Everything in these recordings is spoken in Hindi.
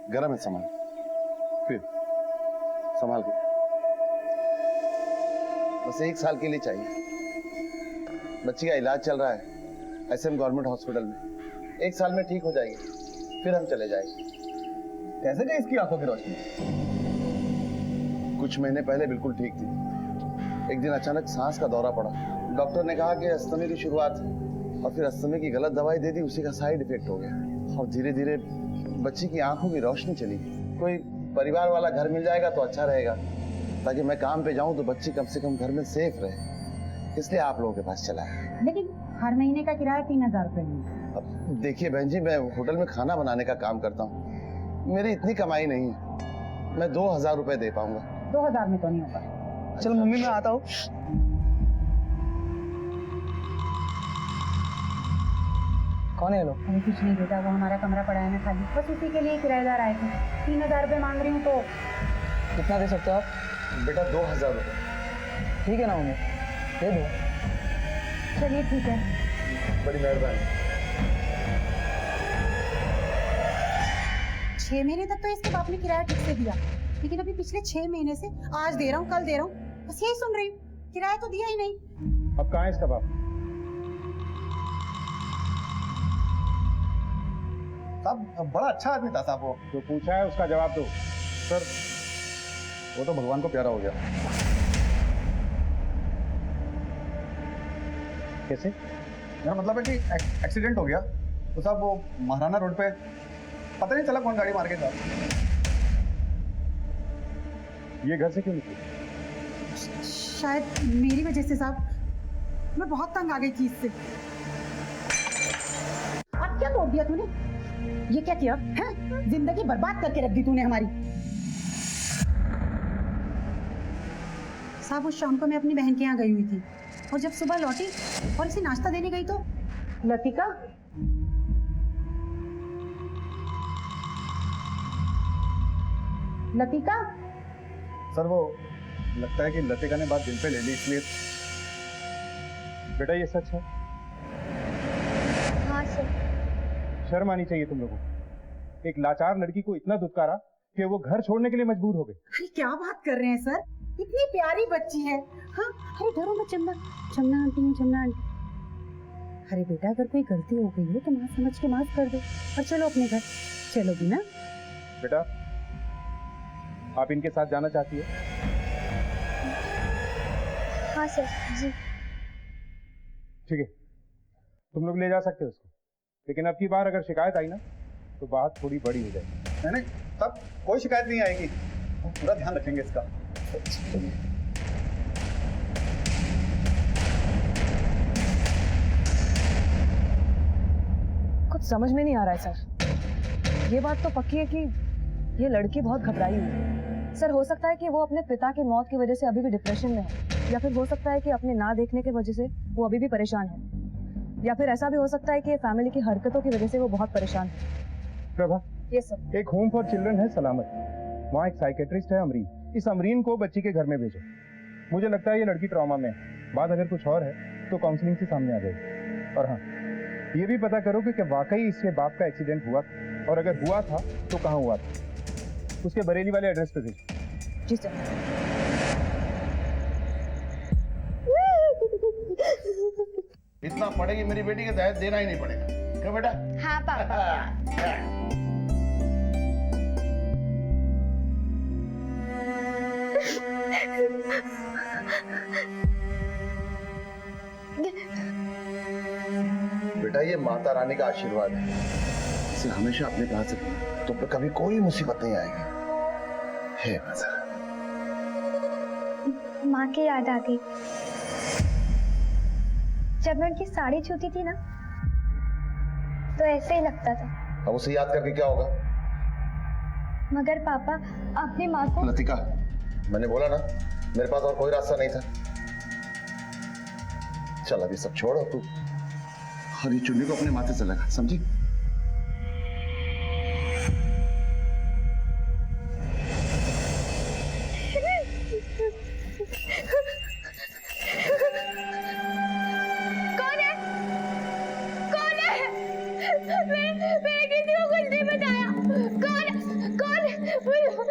गरम है सामान, फिर संभाल के। बस 1 साल के लिए चाहिए। बच्ची का इलाज चल रहा है एसएम गवर्नमेंट हॉस्पिटल में। 1 साल में ठीक हो जाएगी, फिर हम चले जाएंगे। कैसे गई इसकी आंखों की रोशनी? कुछ महीने पहले बिल्कुल ठीक थी। एक दिन अचानक सांस का दौरा पड़ा। डॉक्टर ने कहा कि अस्थमा की शुरुआत है, और फिर अस्थमा की गलत दवाई दे दी। उसी का साइड इफेक्ट हो गया और धीरे धीरे बच्ची की आंखों की रोशनी चली गई। कोई परिवार वाला घर मिल जाएगा तो अच्छा रहेगा, ताकि मैं काम पे जाऊं तो बच्ची कम से कम घर में सेफ रहे। इसलिए आप लोगों के पास चला है। लेकिन हर महीने का किराया 3000 रुपये नहीं। अब देखिए बहन जी, मैं होटल में खाना बनाने का काम करता हूँ, मेरी इतनी कमाई नहीं है। मैं 2000 रुपए दे पाऊंगा। 2000 में तो नहीं होगा। चलो मम्मी मैं आता हूँ। कौन है लोग? अरे कुछ नहीं बेटा, वो हमारा कमरा पड़ा है ना खाली, बस उसी के लिए किराएदार आए थे। 3000 रुपये मांग रही हूँ तो। कितना दे सकते हो आप? बेटा 2000 रुपए। ठीक है ना मम्मी, दे दो। चलिए ठीक है। बड़ी मेहरबानी। 6 महीने तक तो इसके बाप ने किराया ठीक से दिया, लेकिन अभी पिछले 6 महीने से आज दे रहा हूँ कल दे रहा हूँ, बस यही सुन रही हूँ, किराया तो दिया ही नहीं। अब कहाँ है इसका बाप? साहब बड़ा अच्छा आदमी था साहब वो। जो पूछा है उसका जवाब दो। सर वो तो भगवान को प्यारा हो गया। कैसे? मेरा मतलब है कि एक्सीडेंट हो गया तो साहब वो महाराना रोड पे पता नहीं चला कौन गाड़ी मार के था। ये घर से क्यों निकली? शायद मेरी वजह से साहब, मैं बहुत तंग आ गई थी इससे। अब क्या तोड़ दिया तूने? ये क्या किया है? जिंदगी बर्बाद करके रख दी तूने हमारी। साहब उस शाम को मैं अपनी बहन के यहाँ गई हुई थी, और जब सुबह लौटी और इसे नाश्ता देने गई तो लतिका लतिका सर वो लगता है कि लतिका ने बात दिल पे ले ली, इसलिए। बेटा ये सच है? हाँ सर। शर्म आनी चाहिए तुम लोगों को। एक लाचार लड़की को इतना दुत्कारा कि वो घर छोड़ने के लिए मजबूर हो गई। अरे क्या बात कर रहे हैं सर, इतनी प्यारी बच्ची है। हाँ अरे डरो मत, चमना चमना आंटी हूँ, चमना आंटी। अरे बेटा अगर कोई गलती हो गई हो तो माँ समझ के माफ कर दो और चलो अपने घर। चलोगी ना? बेटा आप इनके साथ जाना चाहती है? हाँ सर जी। ठीक है, तुम लोग ले जा सकते हो उसको, लेकिन अब की बार अगर शिकायत आई ना तो बात थोड़ी बड़ी हो जाएगी। नहीं तब कोई शिकायत नहीं आएगी, हम पूरा ध्यान रखेंगे इसका। कुछ समझ में नहीं आ रहा है सर। ये बात तो पक्की है कि ये लड़की बहुत घबराई हुई है। सर हो सकता है कि वो अपने पिता की मौत की वजह से अभी भी डिप्रेशन में हो, या फिर हो सकता है कि अपने ना देखने की वजह से वो अभी भी परेशान है, या फिर ऐसा भी हो सकता है कि फैमिली की हरकतों की वजह से वो बहुत परेशान है। प्रभा, ये सर। एक होम फॉर चिल्ड्रन है सलामत, वहाँ एक साइकेट्रिस्ट है अमरीन। इस अमरीन को बच्ची के घर में भेजो। मुझे लगता है ये लड़की ट्रॉमा में है। बात अगर कुछ और है तो काउंसलिंग से सामने आ जाएगी। और हाँ, ये भी पता करो कि वाकई इसके बाप का एक्सीडेंट हुआ था, और अगर हुआ था तो कहाँ हुआ था। उसके बरेली वाले एड्रेस पे भेजो। जी सर। इतना पड़ेगी मेरी बेटी का दहेज देना ही नहीं पड़ेगा, क्यों बेटा? हाँ पापा। बेटा ये माता रानी का आशीर्वाद है, इसे हमेशा अपने पास रखना, तुम पे कभी कोई मुसीबत नहीं आएगी। हे माता। माँ की याद आ गई। जब मैं उनकी साड़ी छूती थी ना तो ऐसे ही लगता था। अब उसे याद करके क्या होगा? मगर पापा अपनी माँ को। लतिका, मैंने बोला ना मेरे पास और कोई रास्ता नहीं था। चल अभी सब छोड़, तू हरी चुन्नी को अपने माथे से लगा, समझी? कौन है? कौन है? मैं किसी को कुछ नहीं बताया। कौन मुझे कुछ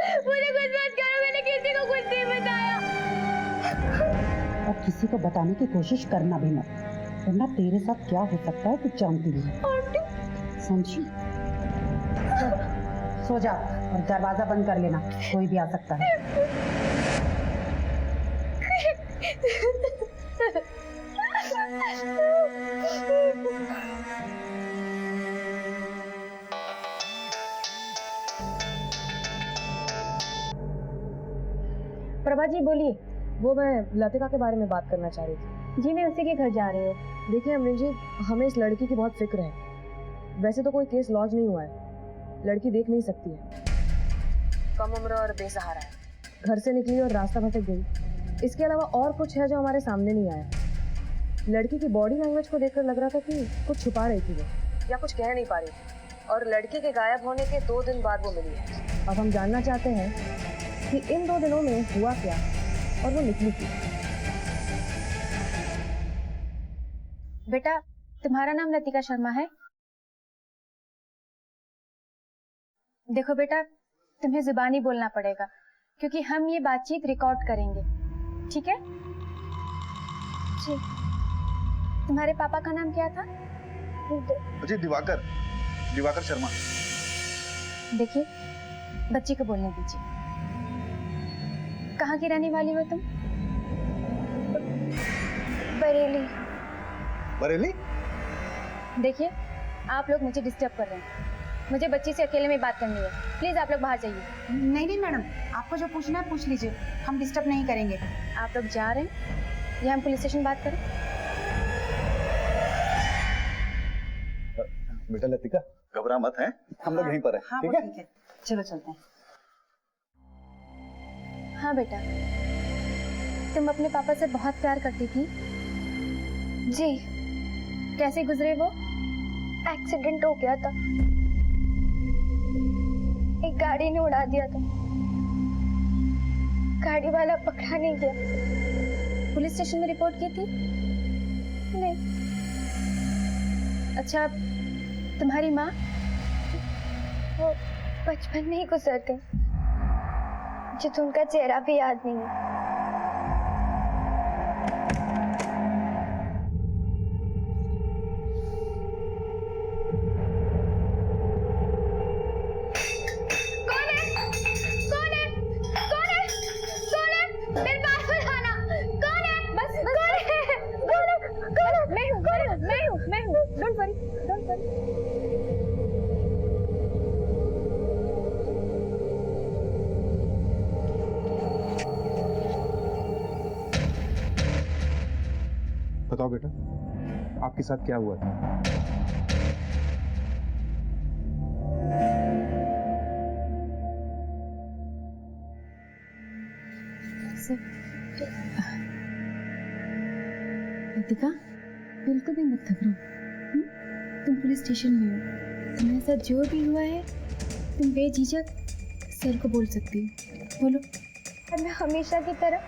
मत करो, मैंने किसी को कुछ नहीं बताया। और किसी को बताने की कोशिश करना भी मत, वरना तेरे साथ क्या हो सकता है तू जानती नहीं। समझी? सो जा और दरवाजा बंद कर लेना, कोई भी आ सकता है। प्रभा जी बोलिए। वो मैं लतिका के बारे में बात करना चाह रही थी। जी, मैं उसी के घर जा रही हूँ। देखिए अमरीन जी, हमें इस लड़की की बहुत फिक्र है। वैसे तो कोई केस लॉन्च नहीं हुआ है, लड़की देख नहीं सकती है, कम उम्र और बेसहारा है, घर से निकली और रास्ता भटक गई। इसके अलावा और कुछ है जो हमारे सामने नहीं आया। लड़की की बॉडी लैंग्वेज को देखकर लग रहा था कि कुछ छुपा रही थी वो, या कुछ कह नहीं पा रही थी, और लड़की के गायब होने के 2 दिन बाद वो मिली है। अब हम जानना चाहते हैं कि इन 2 दिनों में हुआ क्या और वो निकली क्यों। बेटा, तुम्हारा नाम लतिका शर्मा है? देखो बेटा, तुम्हें जुबानी बोलना पड़ेगा, क्योंकि हम ये बातचीत रिकॉर्ड करेंगे, ठीक है? जी। तुम्हारे पापा का नाम क्या था? जी, दिवाकर शर्मा। देखिए, बच्ची को बोलने दीजिए। कहाँ की रहने वाली हो तुम? बरेली? देखिए, आप लोग मुझे डिस्टर्ब कर रहे हैं। मुझे बच्ची से अकेले में बात करनी है। प्लीज आप लोग बाहर जाइए। नहीं नहीं मैडम, आपको जो पूछना है पूछ लीजिए, हम डिस्टर्ब नहीं करेंगे। आप लोग जा रहे हैं या हम पुलिस स्टेशन बात करें? बेटा लतिका, घबरा मत, है हम लोग यहीं पर हैं, हाँ, ठीक वो है? ठीक है, चलो चलते हैं। हाँ बेटा, तुम अपने पापा से बहुत प्यार करती थी। जी। कैसे गुजरे वो? एक्सीडेंट हो गया था, एक गाड़ी ने उड़ा दिया था। गाड़ी वाला पकड़ा नहीं गया। पुलिस स्टेशन में रिपोर्ट की थी? नहीं। अच्छा, तुम्हारी माँ? वो बचपन में ही गुजर गई, मुझे तो उनका चेहरा भी याद नहीं है। बताओ बेटा, आपके साथ क्या हुआ था? लतिका, बिल्कुल भी मत घबराओ। तुम पुलिस स्टेशन में हो, तुम्हारे साथ जो भी हुआ है तुम बेझिझक सर को बोल सकती हो। बोलो। और मैं हमेशा की तरह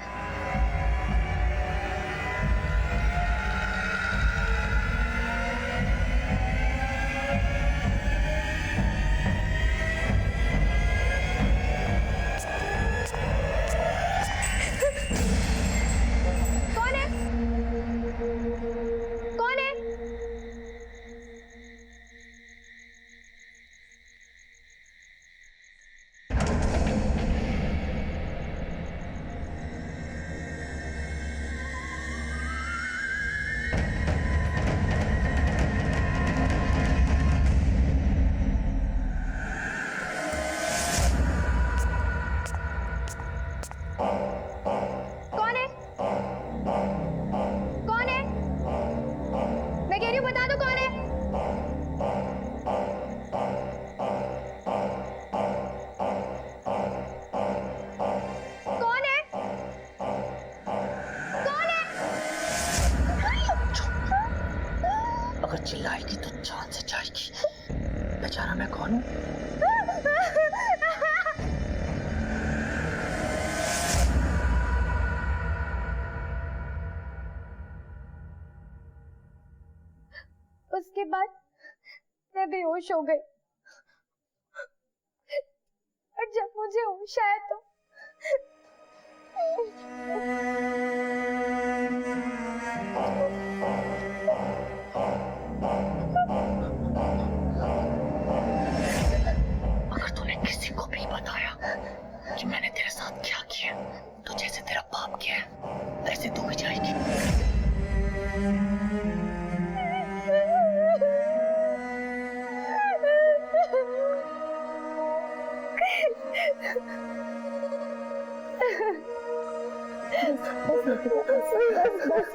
अगर चिल्लाएगी तो जान से जाएगी। बेचारा मैं कौन हूँ? उसके बाद मैं बेहोश हो गई, और जब मुझे मुझे होश आया तो अगर तूने किसी को भी बताया कि मैंने तेरे साथ क्या किया तो जैसे तेरा बाप किया है वैसे तू भी जाएगी।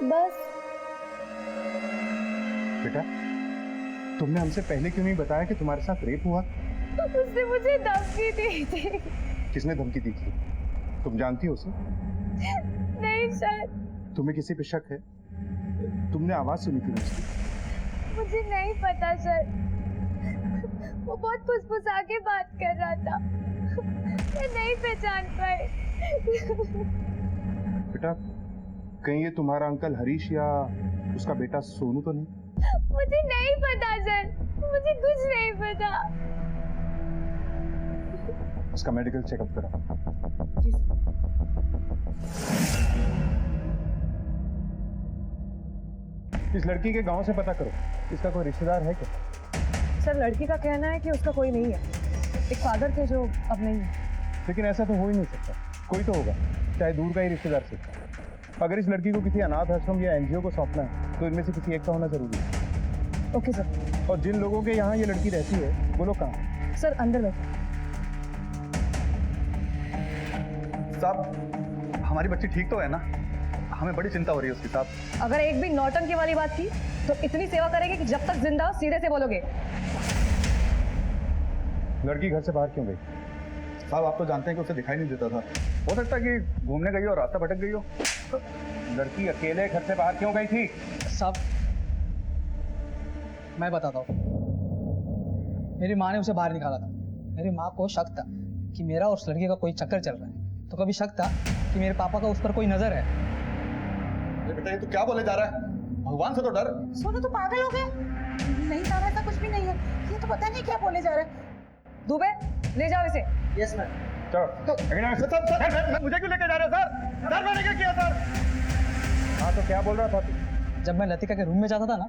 बस बेटा, तुमने हमसे पहले क्यों नहीं बताया कि तुम्हारे साथ रेप हुआ? उसने मुझे धमकी दी थी। किसने धमकी दी थी? तुम जानती हो उसे? नहीं सर, तुम्हें किसी पे शक है? तुमने आवाज सुनी थी उसकी? मुझे नहीं पता सर, वो बहुत फुसफुसा के बात कर रहा था, मैं नहीं पहचान पाई। बेटा, कहीं ये तुम्हारा अंकल हरीश या उसका बेटा सोनू तो नहीं? मुझे नहीं पता सर, मुझे कुछ नहीं पता। उसका मेडिकल चेकअप करो। इस लड़की के गांव से पता करो, इसका कोई रिश्तेदार है क्या? सर लड़की का कहना है कि उसका कोई नहीं है, एक फादर थे जो अब नहीं है। लेकिन ऐसा तो हो ही नहीं सकता, कोई तो होगा, चाहे दूर का ही रिश्तेदार से। अगर इस लड़की को किसी अनाथ आश्रम या एनजीओ को सौंपना है तो इनमें से किसी एक का होना जरूरी है। Okay sir. और जिन लोगों के यहाँ ये लड़की रहती है वो लोग कहाँ हैं? सर अंदर बैठो। साहब, हमारी बच्ची ठीक तो है ना? हमें बड़ी चिंता हो रही है उसकी साहब। अगर एक भी नौटंकी वाली बात की तो इतनी सेवा करेंगे कि जब तक जिंदा हो सीधे से बोलोगे। लड़की घर से बाहर क्यों गई? साहब, आप तो जानते हैं कि उसे दिखाई नहीं देता था, हो सकता है कि घूमने गई हो और रास्ता भटक गई हो। लड़की अकेले घर से बाहर क्यों गई थी? साहब, मैं बताता हूँ। मेरी माँ ने उसे बाहर निकाला था। मेरी माँ को शक था कि मेरा और उस लड़के का कोई चक्कर चल रहा है, तो कभी शक था कि मेरे पापा का उस पर कोई नजर है। अरे बेटा, ये तो क्या बोले जा रहा है? भगवान से तो डर। सोनू तो पागल हो गया। नहीं सारा ऐसा कुछ भी नहीं है, ये तो पता नहीं क्या बोले जा रहा है। दुबे ले जाओ इसे। Yes ma'am. सर, मुझे क्यों लेके जा रहे हो सर? सर, मैंने क्या किया सर? हाँ तो क्या बोल रहा था तू? जब मैं लतिका के रूम में जाता था ना,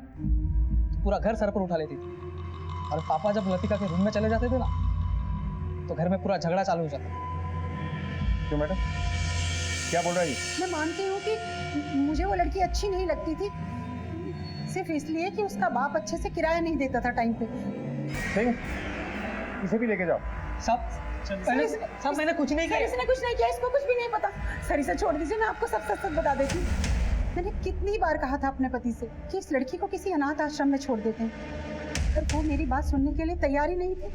तो पूरा घर सर पर उठा लेती थी, और पापा जब लतिका के रूम में चले जाते थे ना, तो घर में पूरा झगड़ा चालू हो जाता। क्यों मैडम, क्या बोल रहा है ये? मैं मानती हूँ कि मुझे वो लड़की अच्छी नहीं लगती थी, सिर्फ इसलिए कि उसका बाप अच्छे से किराया नहीं देता था टाइम पे। नहीं, इसे भी लेके जाओ। साहब, मैंने कुछ नहीं सर, किया। इसने कुछ नहीं किया, इसको कुछ भी नहीं पता। सर, इसे छोड़ दीजिए, मैं आपको सब सच बता देती हूँ। मैंने कितनी बार कहा था अपने पति से कि इस लड़की को किसी अनाथ आश्रम में छोड़ देते हैं, पर वो मेरी बात सुनने के लिए तैयार ही नहीं थे।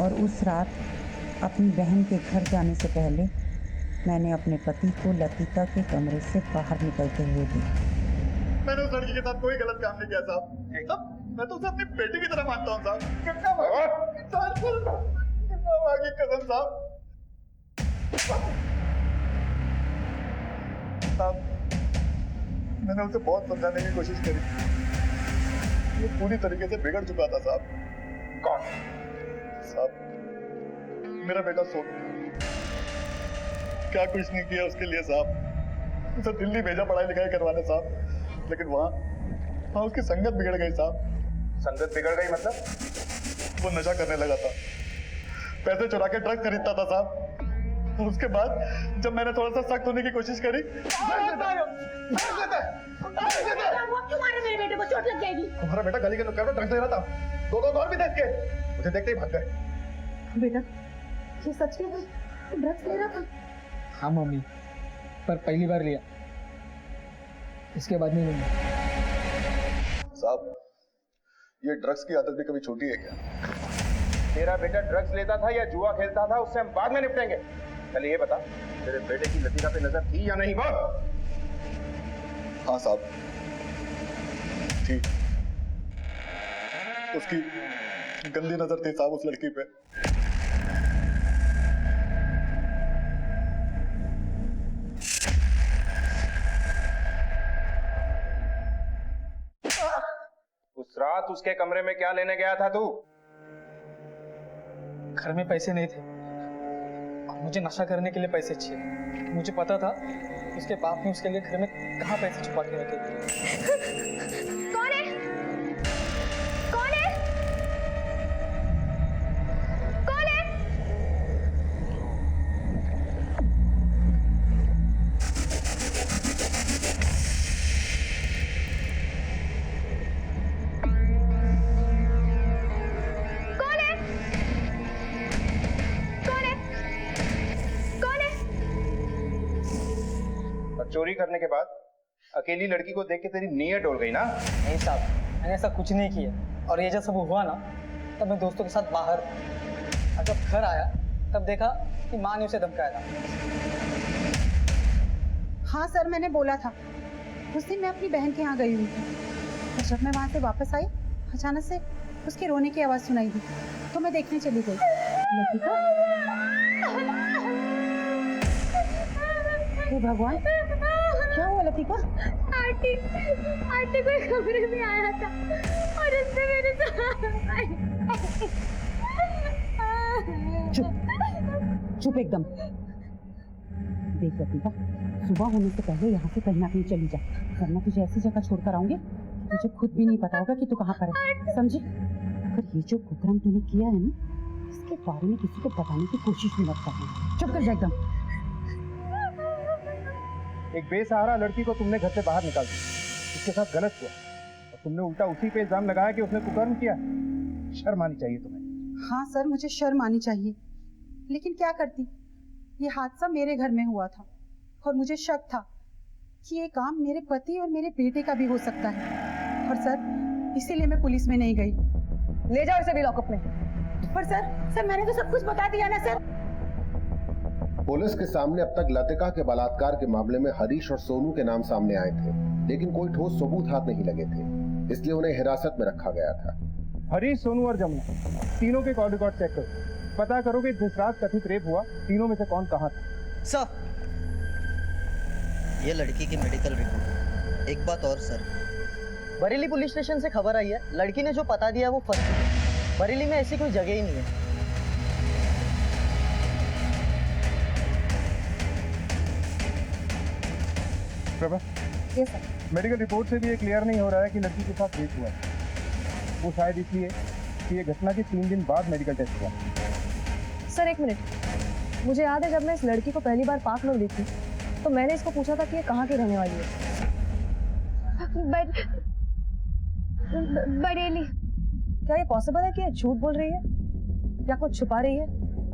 और उस रात अपनी बहन के घर जाने से पहले मैंने अपने पति को लतिका के कमरे से बाहर निकलते हुए देखा। मैंने उस लड़की के साथ कोई गलत काम नहीं किया साहब। मैं तो उसे अपनी बेटी की तरह मानता हूँ साहब। कितना आगे कसम साहब, मैंने उसे बहुत समझाने की कोशिश करी, ये पूरी तरीके से बिगड़ चुका था साहब। कौन? साहब, मेरा बेटा सोनू। क्या कुछ नहीं किया उसके लिए साहब। उसे दिल्ली भेजा पढ़ाई लिखाई करवाने साहब, लेकिन वहाँ उसकी संगत बिगड़ गई साहब। संगत बिगड़ गई मतलब? वो नशा करने लगा था, पैसे चुरा के ड्रग खरीदता था साहब। और उसके बाद जब मैंने थोड़ा सा सख्त होने की कोशिश करी, मेरे बेटे को चोट लग जाएगी। तुम्हारा बेटा गली के नुक्कड़ पर ड्रग्स दे रहा था, दो और भी देख के मुझे देखते ही भाग गए। बेटा, ये सच में ड्रग्स ले रहा था? हाँ मम्मी, पर पहली बार लिया, इसके बाद नहीं लूंगा। साहब, ये ड्रग्स की आदत भी कभी छोटी है क्या? तेरा बेटा ड्रग्स लेता था या जुआ खेलता था, उससे हम बाद में निपटेंगे। पहले ये बता, तेरे बेटे की लतिका पे नजर थी या नहीं? बोल। हाँ साहब, ठीक। उसकी गंदी नजर थी साहब उस लड़की पे। उस रात उसके कमरे में क्या लेने गया था तू? घर में पैसे नहीं थे, मुझे नशा करने के लिए पैसे चाहिए। मुझे पता था उसके बाप ने उसके लिए घर में कहाँ पैसे छुपा के रखे थे। कौन है? कौन है? कौन है? कौन है? कौन है? कौन है? और चोरी करने के बाद अकेली लड़की को देख के तेरी नीयत डोल गई ना? नहीं साहब, मैंने ऐसा कुछ नहीं किया। और ये जब सब हुआ ना, तब मैं दोस्तों के साथ बाहर था। और जब घर आया तब देखा कि माँ ने उसे धमकाया था। हाँ सर, मैंने बोला था। उस दिन मैं अपनी बहन के यहाँ गई हुई थी और जब मैं वहाँ से वापस आई, अचानक से उसके रोने की आवाज़ सुनाई दी, तो मैं देखने चली गई। लतिका, हे भगवान, क्या हुआ लतिका? आंटी कोई कमरे में आया था और उसने मेरे चुप एकदम। देख लतिका, सुबह होने से पहले यहाँ से कहीं ना कहीं चली जा, वरना तुझे ऐसी जगह छोड़कर आऊंगी कि तुझे खुद भी नहीं पता होगा कि तू कहाँ पर है, समझी? अगर ये जो कुकर्म तूने किया है ना, इसके बारे में किसी को बताने की कोशिश भी मत करना। चुप कर जा एकदम। एक बेसहारा लड़की को तुमने घर से बाहर निकाल दिया, उसके साथ गलत हुआ और तुमने उल्टा उसी पे इल्जाम लगाया कि उसने कुकर्म किया। शर्म आनी चाहिए तुम्हें। हाँ सर, मुझे शर्म आनी चाहिए, लेकिन क्या करती, ये हादसा मेरे घर में हुआ था और मुझे शक था कि ये काम मेरे पति और मेरे बेटे का भी हो सकता है। और सर, इसीलिए मैं पुलिस में नहीं गई। ले जाओ इसे भी लॉकअप में। पर सर मैंने तो सब कुछ बता दिया ना सर। पुलिस के सामने अब तक लतिका के बलात्कार के मामले में हरीश और सोनू के नाम सामने आए थे, लेकिन कोई ठोस सबूत हाथ नहीं लगे थे, इसलिए उन्हें हिरासत में रखा गया था। हरीश, सोनू और जमुना, तीनों के कॉल रिकॉर्ड चेक करो, पता करो कि जिस रात कथित रेप हुआ, तीनों में से कौन कहाँ था। सर, ये लड़की की मेडिकल रिपोर्ट। एक बात और सर, बरेली पुलिस स्टेशन से खबर आई है, लड़की ने जो पता दिया वो फर्जी है। बरेली में ऐसी कोई जगह ही नहीं है। Prabha, yes sir. Medical report से भी ये क्लियर नहीं हो रहा है कि लड़की के साथ रेप हुआ है। वो शायद इसलिए कि ये घटना के 3 दिन बाद मेडिकल टेस्ट हुआ। सर एक मिनट, मुझे याद है जब मैं इस लड़की को पहली बार पार्क में देखी तो मैंने इसको पूछा था कि ये कहाँ की रहने वाली है। बरेली। क्या ये पॉसिबल है कि ये झूठ बोल रही है या कुछ छुपा रही है?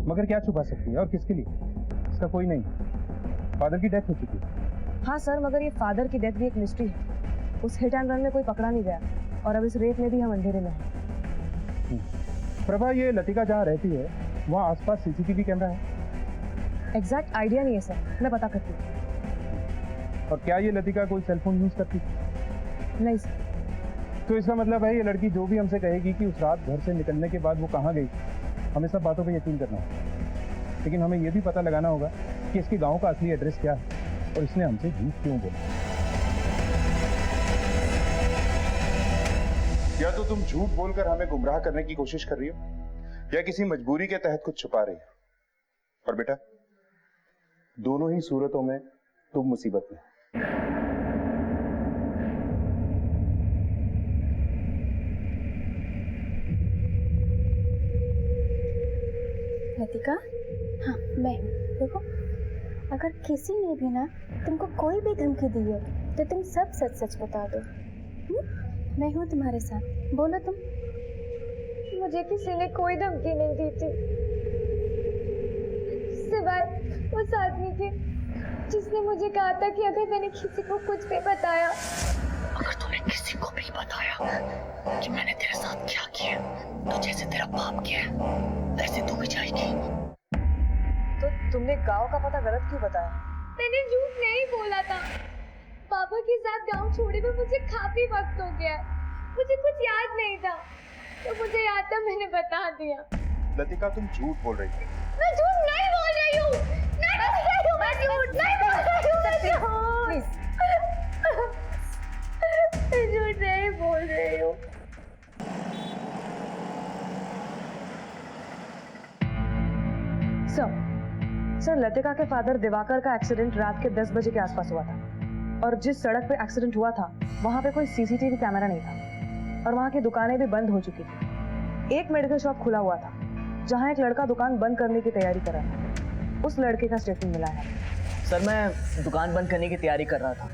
मगर क्या छुपा सकती है और किसके लिए? इसका कोई नहीं, फादर की डेथ हो चुकी है। हाँ सर, मगर ये फादर की डेथ भी एक मिस्ट्री है। उस हिट एंड रन में कोई पकड़ा नहीं गया और अब इस रेप में भी हम अंधेरे में हैं। प्रभा, ये लतिका जहाँ रहती है वहाँ आसपास सीसीटीवी कैमरा है? एग्जैक्ट आइडिया नहीं है सर, मैं पता करती हूँ। और क्या ये लतिका कोई सेलफोन यूज करती? नहीं सर। तो इसका मतलब है ये लड़की जो भी हमसे कहेगी कि उस रात घर से निकलने के बाद वो कहाँ गई, हमें सब बातों पे यकीन करना होगा। लेकिन हमें ये भी पता लगाना होगा कि इसके गांव का असली एड्रेस क्या है और इसने हमसे झूठ क्यों बोला। या तो तुम झूठ बोलकर हमें गुमराह करने की कोशिश कर रही हो या किसी मजबूरी के तहत कुछ छुपा रही हो। और बेटा, दोनों ही सूरतों में तुम मुसीबत में। लतिका, हाँ मैं हूँ। देखो, अगर किसी ने भी ना तुमको कोई भी धमकी दी है तो तुम सब सच सच बता दो। मैं हूँ तुम्हारे साथ, बोलो तुम। मुझे किसी ने कोई धमकी नहीं दी थी, सिवाय उस आदमी के जिसने मुझे कहा था कि अगर मैंने किसी को कुछ भी बताया, अगर तूने किसी को भी बताया कि मैंने तेरे साथ क्या किया, तो जैसे तेरा बाप किया वैसे तू भी जाएगी। तो तुमने गांव का पता गलत क्यों बताया? मैंने झूठ नहीं बोला था। पापा के साथ गांव छोड़े हुए मुझे काफी वक्त हो गया, मुझे कुछ याद नहीं था, तो मुझे याद था मैंने बता दिया। लतिका, तुम झूठ बोल रही हो। मैं झूठ नहीं बोल रही हूँ, नहीं बोल रही हूँ, मैं झूठ नहीं बोल रही हूँ, मैं झूठ नहीं बोल रही हूँ। सर, सर लतिका के फादर दिवाकर का एक्सीडेंट रात के 10 बजे के आसपास हुआ था और जिस सड़क पे एक्सीडेंट हुआ था वहां पे कोई सीसीटीवी कैमरा नहीं था और वहां की दुकानें भी बंद हो चुकी थी। एक मेडिकल शॉप खुला हुआ था जहां एक लड़का दुकान बंद करने की तैयारी कर रहा था। उस लड़के का स्टेटमेंट मिला है। सर मैं दुकान बंद करने की तैयारी कर रहा था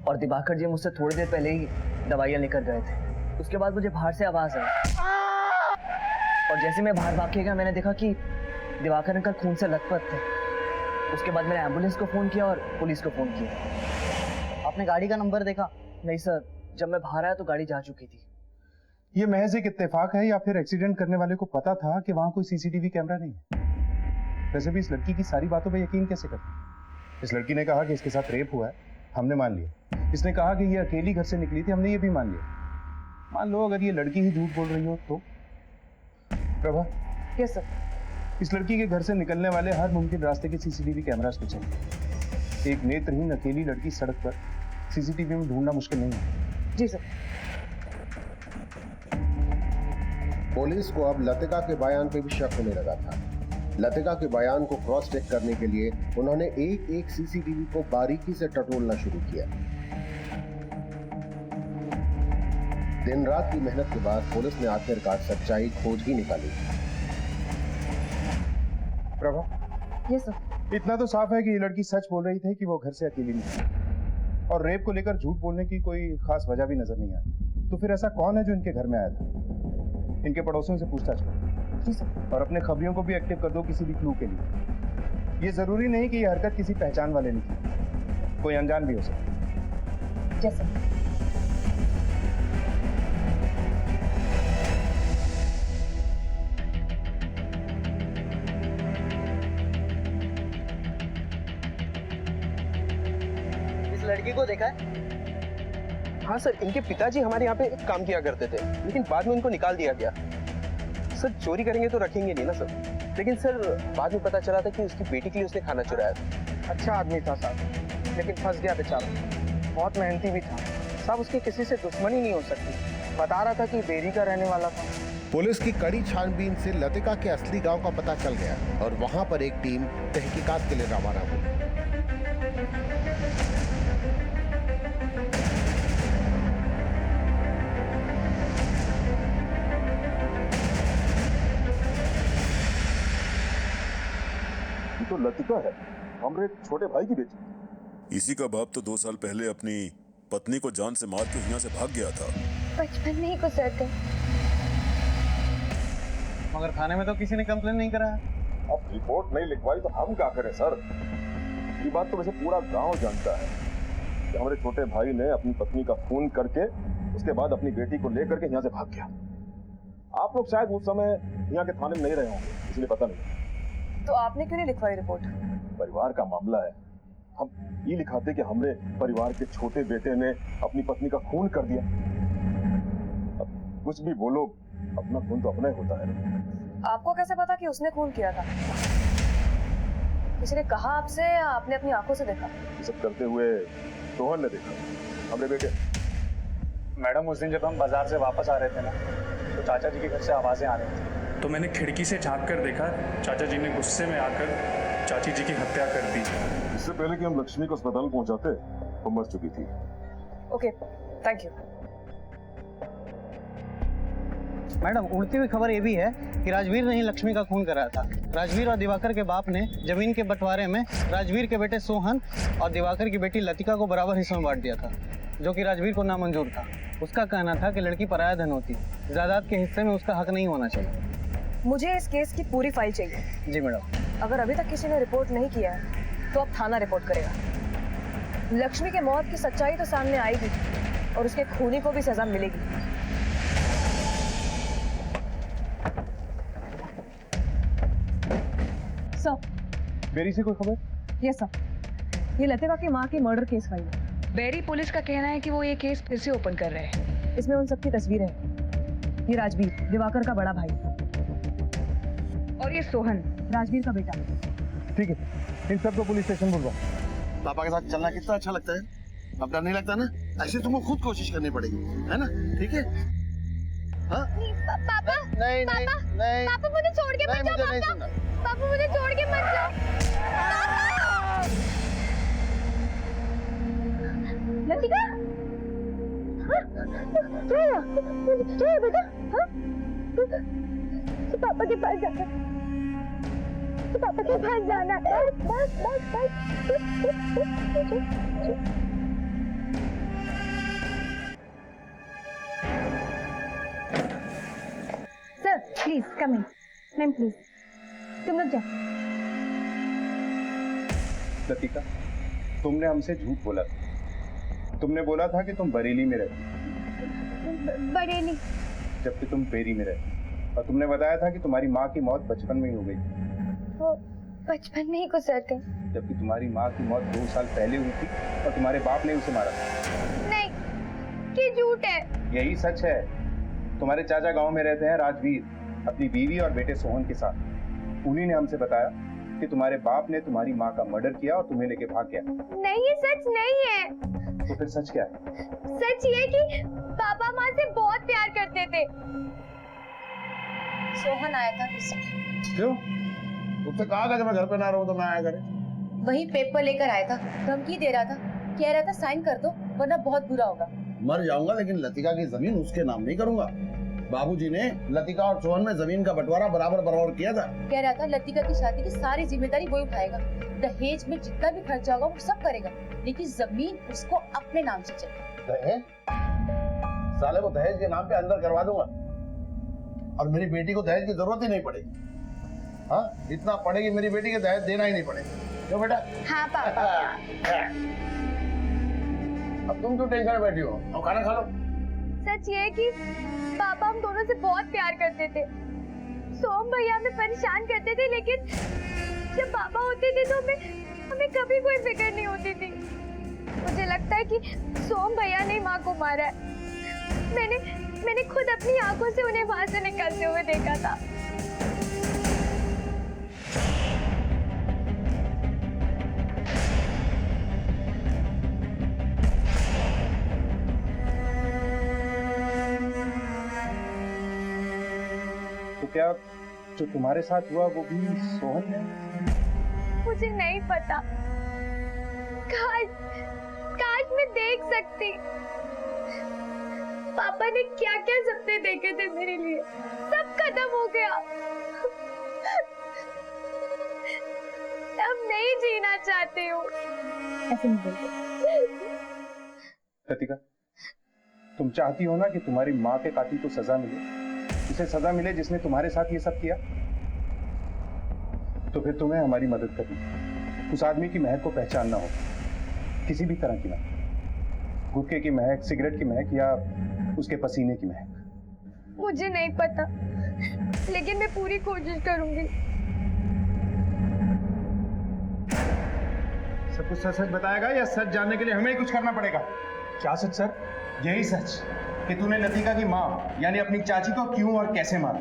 और दिवाकर जी मुझसे थोड़ी देर पहले ही दवाइयाँ लेकर गए थे। उसके बाद मुझे बाहर से आवाज़ आई और जैसे मैं बाहर भाग के गया मैंने देखा कि दिवाकर अंकल खून से लथपथ थे। उसके बाद मैंने एम्बुलेंस को फ़ोन किया और पुलिस को फ़ोन किया। आपने गाड़ी का नंबर देखा? नहीं सर, जब मैं बाहर आया तो गाड़ी जा चुकी थी। ये महज एक इत्तेफाक है या फिर एक्सीडेंट करने वाले को पता था कि वहां कोई सीसीटीवी कैमरा नहीं है? वैसे भी इस लड़की की सारी बातों पर यकीन कैसे करते? इस लड़की ने कहा कि इसके साथ रेप हुआ है, हमने मान लिया। इसने कहा कि ये अकेली घर से निकली थी, हमने ये भी मान लिया। मान लो अगर ये लड़की ही झूठ बोल रही हो तो? Prabha, yes sir. इस लड़की के घर से निकलने वाले हर मुमकिन रास्ते के सीसीटीवी कैमरास को चेक। एक नेत्रहीन अकेली लड़की सड़क पर सीसीटीवी में ढूंढना मुश्किल नहीं है। जी सर। पुलिस को अब लतिका के बयान पे भी शक होने लगा था। लतिका के बयान को क्रॉस चेक करने के लिए उन्होंने एक एक सीसीटीवी को बारीकी से टटोलना शुरू किया। दिन रात की मेहनत के बाद पुलिस ने आखिरकार सच्चाई खोज ही निकाली। Prabha, yes sir. इतना तो साफ है कि ये लड़की सच बोल रही थी कि वो घर से अकेली नहीं और रेप को लेकर झूठ बोलने की कोई खास वजह भी नजर नहीं आई। तो फिर ऐसा कौन है जो इनके घर में आया था? इनके पड़ोसियों से पूछताछ करो। जी सर। और अपने खबरियों को भी एक्टिव कर दो किसी भी क्लू के लिए। ये जरूरी नहीं कि ये हरकत किसी पहचान वाले ने की, कोई अनजान भी हो सकता। Yes sir. लड़की को देखा है? हाँ सर, इनके पिताजी हमारे यहाँ पे काम किया करते थे, लेकिन बाद में उनको निकाल दिया गया। सर चोरी करेंगे तो रखेंगे नहीं ना सर। लेकिन सर बाद में पता चला था कि उसकी बेटी के लिए उसने खाना चुराया था। अच्छा आदमी था साहब, लेकिन फंस गया बेचारा। बहुत मेहनती भी था साहब, उसकी किसी से दुश्मनी नहीं हो सकती। बता रहा था कि बेरी का रहने वाला था। पुलिस की कड़ी छानबीन से लतिका के असली गांव का पता चल गया और वहां पर एक टीम तहकीकात के लिए रवाना हुई। तो लतिका है, हमारे छोटे भाई की बेटी। इसी का बाप तो 2 साल पहले अपनी पत्नी को जान से मार के यहाँ से भाग गया था। बचपन में ही गुजर गए। मगर थाने में तो किसी ने कंप्लेन नहीं करा। अब रिपोर्ट नहीं लिखवाई तो हम क्या करें सर? ये बात तो वैसे पूरा गांव जानता है कि हमारे छोटे भाई ने अपनी पत्नी का खून करके उसके बाद अपनी बेटी को लेकर के यहाँ से भाग गया। आप लोग शायद उस समय यहाँ के थाने में नहीं रहे होंगे, इसलिए पता नहीं। तो आपने क्यों नहीं लिखवाई रिपोर्ट? परिवार का मामला है, हम ये लिखाते कि हमरे परिवार के छोटे बेटे ने अपनी पत्नी का खून कर दिया। अब कुछ भी बोलो, अपना खून तो अपना ही होता है। आपको कैसे पता कि उसने खून किया था? किसी ने कहा आपसे या आपने अपनी आंखों से देखा? ये सब करते हुए सोहन ने देखा, हमरे बेटे। मैडम उस दिन जब हम बाजार से वापस आ रहे थे ना, तो चाचा जी के घर से आवाजें आ रही थी। तो मैंने खिड़की से झांक कर देखा, चाचा जी ने गुस्से में आकर चाची जी की हत्या कर दी। इससे पहले कि हम लक्ष्मी को अस्पताल पहुंचाते, वो मर चुकी थी। Okay, thank you. मैडम उड़ती हुई खबर ये भी है कि राजवीर ने ही लक्ष्मी का खून कराया था। राजवीर और दिवाकर के बाप ने जमीन के बंटवारे में राजवीर के बेटे सोहन और दिवाकर की बेटी लतिका को बराबर हिस्सों में बांट दिया था, जो कि राजवीर को नामंजूर था। उसका कहना था कि लड़की पराया धन होती, जायदाद के हिस्से में उसका हक नहीं होना चाहिए। मुझे इस केस की पूरी फाइल चाहिए। जी मैडम। अगर अभी तक किसी ने रिपोर्ट नहीं किया है तो अब थाना रिपोर्ट करेगा। लक्ष्मी के मौत की सच्चाई तो सामने आएगी और उसके खूनी को भी सजा मिलेगी। सर, बेरी से कोई खबर? यस सर, ये लतिका की माँ की मर्डर केस फाइल है। बेरी पुलिस का कहना है कि वो ये केस फिर से ओपन कर रहे हैं। इसमें उन सबकी तस्वीरें हैं। ये राजवीर, दिवाकर का बड़ा भाई, और ये सोहन, राजवीर का बेटा। ठीक है, इन सबको पुलिस स्टेशन बुलवाओ। पापा के साथ चलना कितना अच्छा लगता है। अब डर नहीं लगता ना? ऐसे तुमको खुद कोशिश करनी पड़ेगी, है ना? ठीक है? हाँ? पापा, नहीं नहीं नहीं, पापा मुझे छोड़ के मत जाओ। पापा मुझे छोड़ के मत जाओ। क्या है बेटा? हाँ? तो पापा के पास जाना है। तो पापा के पास जाना है। बस बस बस बस। Sir please come in. Ma'am please तुम लोग जाओ। लतिका, तुमने हमसे झूठ बोला था। तुमने बोला था कि तुम बरेली में रहती, बरेली, जबकि तुम पेरी में रहती। और तुमने बताया था कि तुम्हारी माँ की मौत बचपन में ही हो गई थी। वो बचपन में ही गुजर गई। जबकि तुम्हारी माँ की मौत 2 साल पहले हुई थी और तुम्हारे बाप ने उसे मारा था। नहीं, ये झूठ है। यही सच है। तुम्हारे चाचा गांव में रहते हैं राजवीर, अपनी बीवी और बेटे सोहन के साथ। उन्हीं ने हमसे बताया कि तुम्हारे बाप ने तुम्हारी माँ का मर्डर किया और तुम्हें लेके भाग गया। नहीं, ये सच नहीं है। तो फिर सच क्या है? सच ये कि पापा माँ से बहुत प्यार करते थे। सोहन आया था किसी। क्यों? उससे कहा था कि मैं घर पे ना रहूं तो मैं आया करे। वही पेपर लेकर आया था, धमकी दे रहा था, कह रहा था साइन कर दो वरना बहुत बुरा होगा। मर जाऊंगा लेकिन लतिका की जमीन उसके नाम नहीं करूंगा। बाबूजी ने लतिका और सोहन में जमीन का बंटवारा बराबर बराबर किया था। कह रहा था लतिका की शादी की सारी जिम्मेदारी वो उठाएगा, दहेज में जितना भी खर्चा होगा वो सब करेगा, लेकिन जमीन उसको अपने नाम से चाहिए। दहेज? साले को दहेज के नाम पे अंदर करवा दूंगा और मेरी बेटी को दहेज की जरूरत ही नहीं पड़ेगी। हाँ, इतना पड़ेगी मेरी बेटी के दहेज देना ही नहीं पड़ेगा। क्यों बेटा? हाँ पापा। अब तुम क्यों टेंशन में बैठी हो? अब खाना खा लो। सच ये है कि पापा हम दोनों से बहुत प्यार करते थे। सोम भैया हमें परेशान करते थे, लेकिन जब पापा होते थे तो हमें कभी कोई फिक्र नहीं होती थी। मुझे लगता है कि सोम भैया ने माँ को मारा है। मैंने खुद अपनी आंखों से उन्हें वहां से निकलते हुए देखा था। तो क्या जो तुम्हारे साथ हुआ वो भी सोहन है? मुझे नहीं पता। काश मैं देख सकती। पापा ने क्या क्या सपने देखे थे मेरे लिए, सब खत्म हो गया। अब नहीं जीना चाहती हूँ। ऐसे नहीं बोलते। लतिका, तुम चाहती हो ना कि तुम्हारी माँ के कातिल को सजा मिले, उसे सजा मिले जिसने तुम्हारे साथ ये सब किया। तो फिर तुम्हें हमारी मदद करनी, उस आदमी की महक को पहचानना हो, किसी भी तरह की महक, गुटखे की महक, सिगरेट की महक या उसके पसीने की महक। मुझे नहीं पता, लेकिन मैं पूरी कोशिश करूंगी। सब कुछ सच सच बताएगा या सच जानने के लिए हमें ही कुछ करना पड़ेगा? क्या सच सर? यही सच कि तूने लतिका की माँ यानी अपनी चाची को क्यों और कैसे मारा,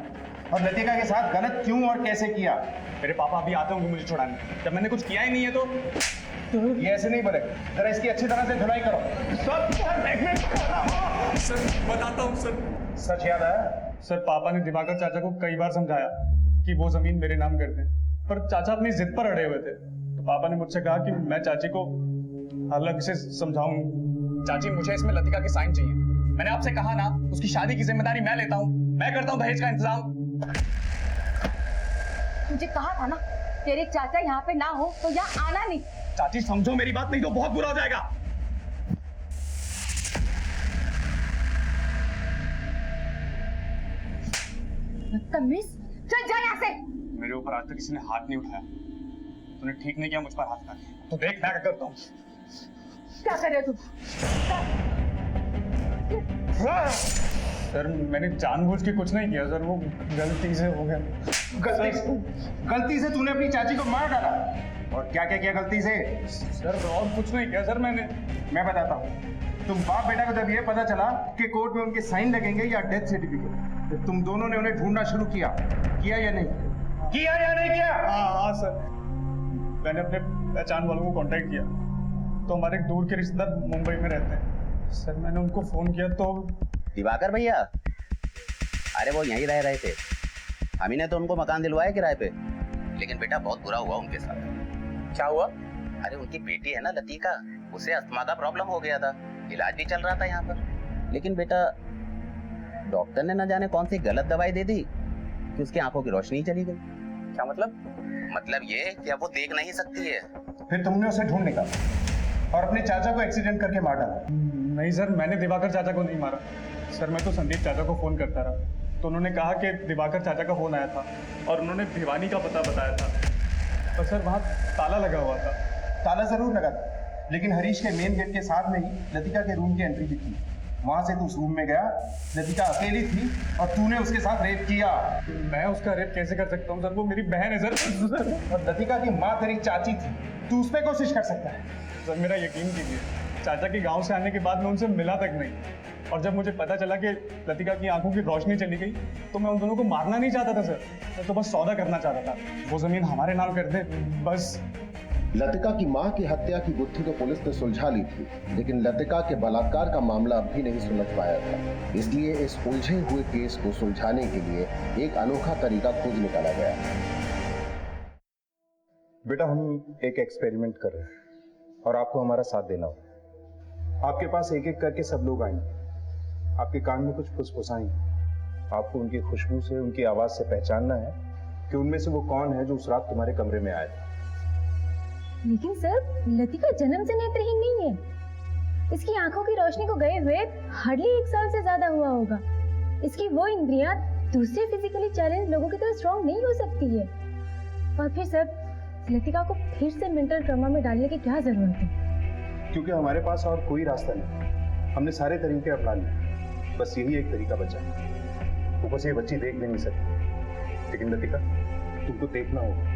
और लतिका के साथ गलत क्यों और कैसे किया। मेरे पापा अभी आते होंगे मुझे छुड़ाने, जब मैंने कुछ किया ही नहीं है तो ये ऐसे नहीं बनेगा। जरा इसकी अच्छी तरह से धुलाई करो। सर बताता हूँ सर। सच याद आया? सर पापा ने दिवाकर चाचा को कई बार समझाया कि वो जमीन मेरे नाम कर दें, पर चाचा अपनी जिद पर अड़े हुए थे। तो पापा ने मुझसे कहा कि मैं चाची को अलग से समझाऊं। चाची मुझे इसमें लतिका के साइन चाहिए। मैंने आपसे कहा ना, उसकी शादी की जिम्मेदारी मैं लेता हूँ, मैं करता हूँ दहेज का इंतजाम। तुझे कहा था ना, तेरे चाचा यहाँ पे ना हो तो यहाँ आना नहीं। चाची समझो मेरी बात, नहीं तो बहुत बुरा हो जाएगा। बदतमीज, चल जा यहाँ से। मेरे ऊपर आज तक किसी ने हाथ नहीं उठाया, तूने ठीक नहीं किया मुझ पर हाथ उठा के। तो देख मैं क्या करता हूँ। क्या कर रहे हो तुम? सर मैंने जानबूझ के कुछ नहीं किया सर, वो गलती से हो गया। गलती से तूने अपनी चाची को मार डाला? और क्या क्या किया गलती से? सर और कुछ नहीं किया सर मैंने। मैं बताता हूँ। तुम बाप बेटा को जब ये पता चला कि कोर्ट में उनके साइन लगेंगे या डेथ सर्टिफिकेट, तो तुम दोनों ने उन्हें ढूंढना शुरू किया या नहीं? किया या नहीं किया? हाँ सर, मैंने अपने पहचान वालों को कांटेक्ट किया, तो हमारे एक दूर के रिश्तेदार मुंबई में रहते हैं। सर मैंने उनको फोन किया तो दिवाकर भैया, अरे वो यहीं रह रहे थे, हम ही ने तो उनको मकान दिलवाया किराए पे। लेकिन बेटा बहुत बुरा हुआ उनके साथ। क्या हुआ? अरे उनकी बेटी है ना लतिका, उसे अस्थमा का प्रॉब्लम हो गया था, इलाज भी चल रहा था यहाँ पर। लेकिन बेटा डॉक्टर ने न जाने कौन सी गलत दवाई दे दी कि उसकी आंखों की रोशनी चली गई। क्या मतलब? मतलब ये कि अब वो देख नहीं सकती है। फिर तुमने उसे ढूंढ निकाला और अपने चाचा को एक्सीडेंट करके मार डाला। नहीं सर, मैंने दिवाकर चाचा को नहीं मारा सर। मैं तो संदीप चाचा को फोन करता रहा तो उन्होंने कहा कि दिवाकर चाचा का फोन आया था और उन्होंने भिवानी का पता बताया था। पर सर वहाँ ताला लगा हुआ था। ताला जरूर लगा था, लेकिन हरीश के मेन गेट के साथ में ही लतिका के रूम की एंट्री भी थी। वहां से तू उस रूम में गया, लतिका अकेली थी और तूने उसके साथ रेप किया। मैं उसका रेप कैसे कर सकता हूँ सर? वो मेरी बहन है सर। और लतिका की माँ तेरी चाची थी, तू उस पर कोशिश कर सकता है। सर मेरा यकीन कीजिए, चाचा के गांव से आने के बाद मैं उनसे मिला तक नहीं। और जब मुझे पता चला कि लतिका की आंखों की रोशनी चली गई तो मैं उन दोनों को मारना नहीं चाहता था सर। मैं तो बस सौदा करना चाहता था, वो जमीन हमारे नाम कर दे बस। लतिका की मां की हत्या की गुत्थी तो पुलिस ने सुलझा ली थी, लेकिन लतिका के बलात्कार का मामला अब भी नहीं सुलझ पाया था। इसलिए इस उलझे हुए केस को सुलझाने के लिए एक अनोखा तरीका खोज निकाला गया। बेटा, हम एक एक्सपेरिमेंट कर रहे हैं और आपको हमारा साथ देना होगा। आपके पास एक एक करके सब लोग आएंगे, आपके कान में कुछ फुसफुसाएंगे। आपको उनकी खुशबू से, उनकी आवाज से पहचानना है कि उनमें से वो कौन है जो उस रात तुम्हारे कमरे में आया था। लेकिन सर, लतिका जन्म से नेत्रहीन नहीं है। इसकी आंखों की रोशनी को गए हुए हार्डली 1 साल से ज्यादा हुआ होगा। इसकी वो इंद्रियां दूसरे फिजिकली चैलेंज लोगों की तरह स्ट्रॉन्ग नहीं हो सकती है। और फिर सर, लतिका को फिर से मेंटल ट्रॉमा में डालने की क्या जरूरत है? क्योंकि हमारे पास और कोई रास्ता नहीं। हमने सारे तरीके अपना लिए, बस यही एक तरीका बचा है। ऊपर से ये बच्ची देख भी नहीं सकती, लेकिन लतिका, तुमको देखना होगा।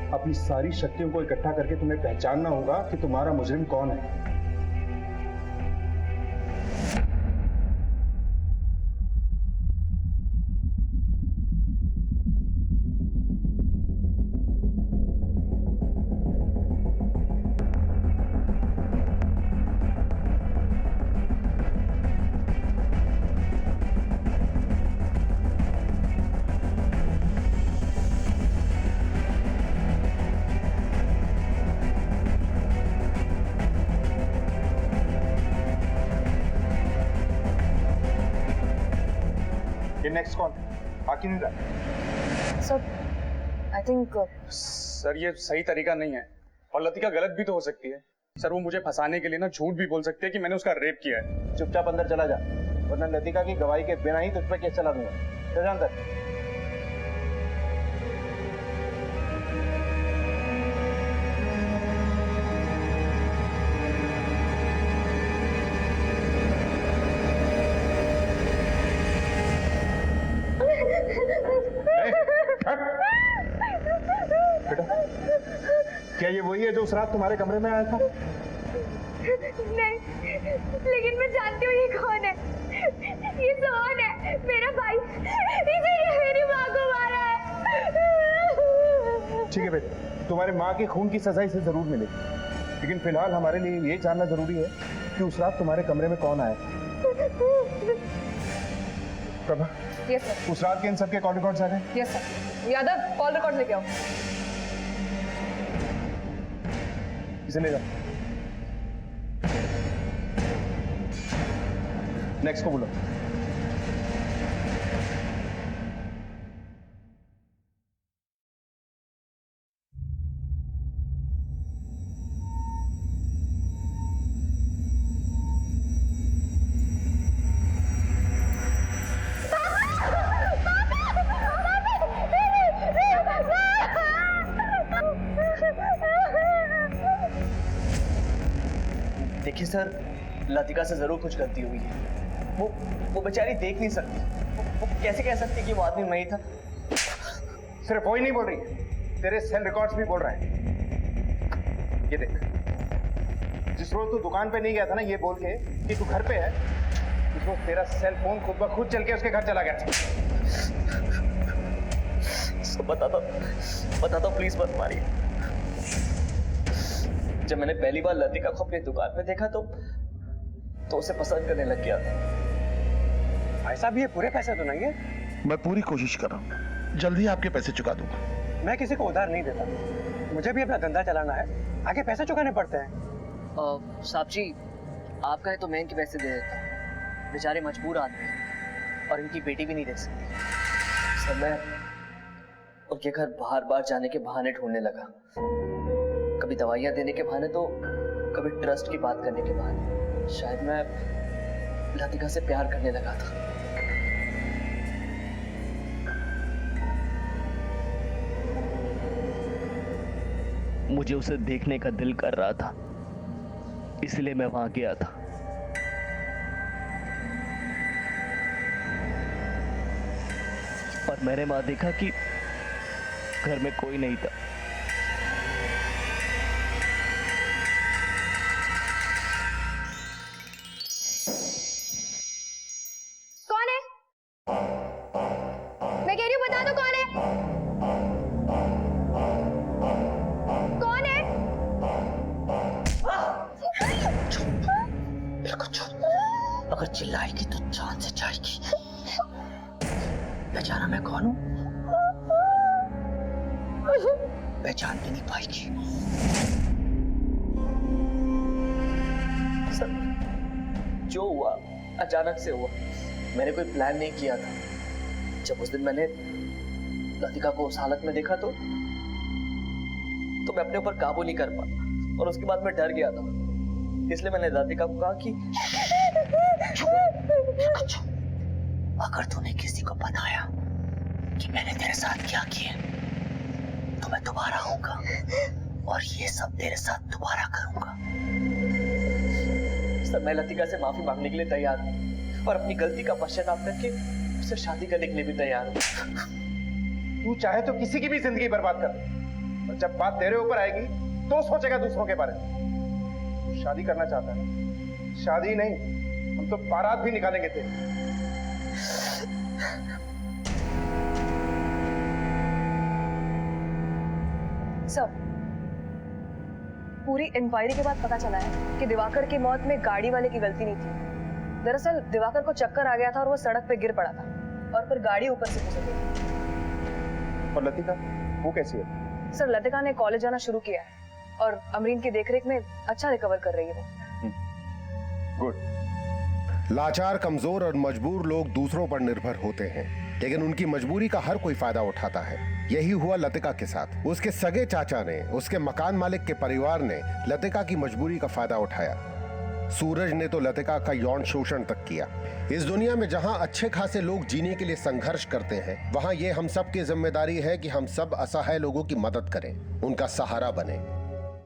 अपनी सारी शक्तियों को इकट्ठा करके तुम्हें पहचानना होगा कि तुम्हारा मुजरिम कौन है। नेक्स्ट कौन? बाकी नहीं रहा सर। आई थिंक सर ये सही तरीका नहीं है और लतिका गलत भी तो हो सकती है सर। वो मुझे फंसाने के लिए ना झूठ भी बोल सकती है कि मैंने उसका रेप किया है। चुपचाप अंदर चला जा, वरना लतिका की गवाही के बिना ही तुझ पे केस चला दूंगा। चल जा अंदर। क्या ये वही है जो उस रात तुम्हारे कमरे में आया था? नहीं, लेकिन मैं जानती हूँ ये कौन है। ये सोहन है, मेरा भाई। इसे ये मेरी माँ को मारा है। ठीक है बेटे, तुम्हारे माँ के खून की सजा इसे जरूर मिलेगी, लेकिन फिलहाल हमारे लिए ये जानना जरूरी है कि उस रात तुम्हारे कमरे में कौन आया। Prabha, yes sir. उस रात के इन सबके कॉल रिकॉर्ड्स आ गए? Yes sir. Yadav, call record लेके आओ। इसे ले जाओ। नेक्स्ट को बुलाओ। देखिए सर, लतिका से जरूर कुछ गलती हुई है। वो बेचारी देख नहीं सकती। वो कैसे कह सकती कि वो आदमी मैं ही था? सिर्फ वही नहीं बोल रही, तेरे सेल रिकॉर्ड्स भी बोल रहे हैं। ये देख, जिस रोज तू दुकान पे नहीं गया था ना ये बोल के कि तू घर पे है, उस रोज तेरा सेल फोन खुद ब खुद चल के उसके घर चला गया था। बताता प्लीज मत मारिए। जब मैंने पहली बार लतिका को अपनी दुकान में देखा तो उसे पसंद करने लग गया। भाई साहब, ये पूरे पैसे तो नहीं है? मैं पूरी कोशिश कर रहा हूँ, जल्दी आपके पैसे चुका दूंगा। मैं किसी को उधार नहीं देता, मुझे भी अपना धंधा चलाना है, आगे पैसे चुकाने पड़ते हैं। साहब जी, आपका है तो मैं इनके पैसे दे देता हूँ, बेचारे मजबूर आदमी हैं। और इनकी बेटी भी नहीं देख सकती। सर मैं उनके घर बार बार जाने के बहाने ढूंढने लगा, कभी दवाइयां देने के बहाने तो कभी ट्रस्ट की बात करने के बहाने। शायद मैं लतिका से प्यार करने लगा था। मुझे उसे देखने का दिल कर रहा था, इसलिए मैं वहां गया था। और मैंने वहां देखा कि घर में कोई नहीं था। कौन है? मैं कह रही हूँ बता दो कौन है? कौन है? बिल्कुल चुप। अगर चिल्लाएगी तो जान से जाएगी। बेचारा मैं कौन हूं पहचान भी नहीं पाएगी। सर जो हुआ अचानक से हुआ, मैंने कोई प्लान नहीं किया था। जब उस दिन मैंने लतिका को उस हालत में देखा तो मैं अपने ऊपर काबू नहीं कर पाया और उसके बाद मैं डर गया था। इसलिए मैंने लतिका को कहा कि अगर तूने किसी को बताया कि मैंने तेरे साथ क्या किया तो मैं दोबारा आऊंगा और ये सब तेरे साथ दोबारा करूंगा। सर मैं लतिका से माफी मांगने के लिए तैयार हूँ और अपनी गलती का पश्चाताप करके उससे शादी करने के लिए भी तैयार हूँ। तू चाहे तो किसी की भी जिंदगी बर्बाद कर दे, और जब बात तेरे ऊपर आएगी तो सोचेगा दूसरों के बारे में। तू शादी करना चाहता है? शादी नहीं, हम तो बारात भी निकालेंगे तेरी। सर पूरी इंक्वायरी के बाद पता चला है कि दिवाकर की मौत में गाड़ी वाले की गलती नहीं थी। दरअसल दिवाकर को चक्कर आ गया था और वो सड़क पे गिर पड़ा था और फिर गाड़ी ऊपर से गुजर गई। और लतिका वो कैसी है? सर लतिका ने कॉलेज जाना शुरू किया है और अमरीन की देखरेख में अच्छा रिकवर कर रही है वो। गुड। लाचार, कमजोर और मजबूर लोग दूसरों पर निर्भर होते हैं, लेकिन उनकी मजबूरी का हर कोई फायदा उठाता है। यही हुआ लतिका के साथ। उसके सगे चाचा ने, उसके मकान मालिक के परिवार ने लतिका की मजबूरी का फायदा उठाया। सूरज ने तो लतिका का यौन शोषण तक किया। इस दुनिया में जहां अच्छे खासे लोग जीने के लिए संघर्ष करते हैं, वहां ये हम सब की जिम्मेदारी है कि हम सब असहाय लोगों की मदद करें, उनका सहारा बने।